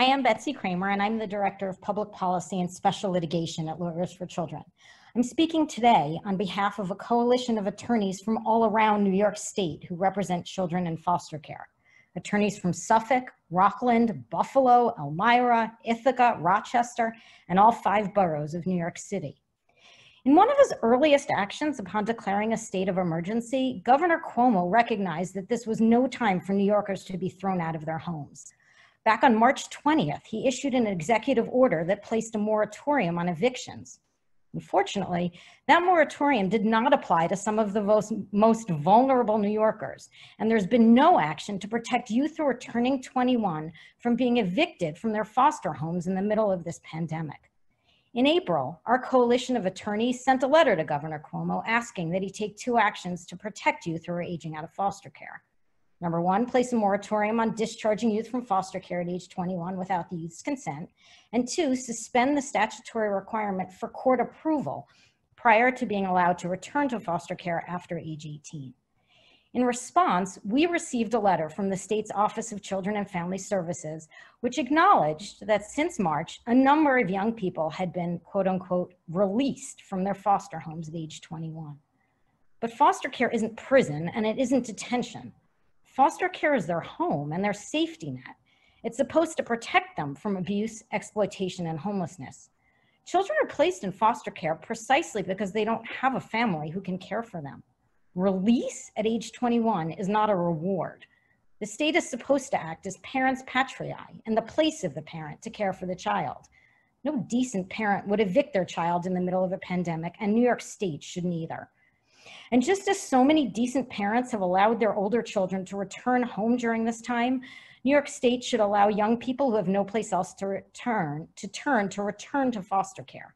I am Betsy Kramer, and I'm the Director of Public Policy and Special Litigation at Lawyers for Children. I'm speaking today on behalf of a coalition of attorneys from all around New York State who represent children in foster care. Attorneys from Suffolk, Rockland, Buffalo, Elmira, Ithaca, Rochester, and all 5 boroughs of New York City. In one of his earliest actions upon declaring a state of emergency, Governor Cuomo recognized that this was no time for New Yorkers to be thrown out of their homes. Back on March 20th, he issued an executive order that placed a moratorium on evictions. Unfortunately, that moratorium did not apply to some of the most vulnerable New Yorkers, and there's been no action to protect youth who are turning 21 from being evicted from their foster homes in the middle of this pandemic. In April, our coalition of attorneys sent a letter to Governor Cuomo asking that he take 2 actions to protect youth who are aging out of foster care. Number 1, place a moratorium on discharging youth from foster care at age 21 without the youth's consent. And 2, suspend the statutory requirement for court approval prior to being allowed to return to foster care after age 18. In response, we received a letter from the state's Office of Children and Family Services, which acknowledged that since March, a number of young people had been, quote unquote, released from their foster homes at age 21. But foster care isn't prison and it isn't detention. Foster care is their home and their safety net. It's supposed to protect them from abuse, exploitation, and homelessness. Children are placed in foster care precisely because they don't have a family who can care for them. Release at age 21 is not a reward. The state is supposed to act as parents' patriae in the place of the parent to care for the child. No decent parent would evict their child in the middle of a pandemic, and New York State shouldn't either. And just as so many decent parents have allowed their older children to return home during this time, New York State should allow young people who have no place else to return to foster care.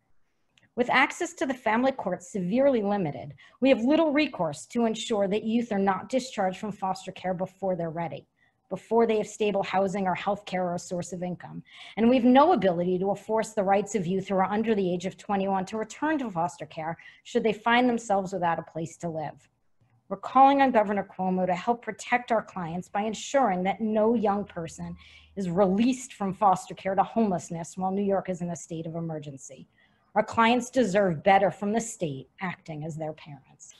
With access to the family court severely limited, we have little recourse to ensure that youth are not discharged from foster care before they're ready, before they have stable housing or health care or a source of income. And we have no ability to enforce the rights of youth who are under the age of 21 to return to foster care should they find themselves without a place to live. We're calling on Governor Cuomo to help protect our clients by ensuring that no young person is released from foster care to homelessness while New York is in a state of emergency. Our clients deserve better from the state acting as their parents.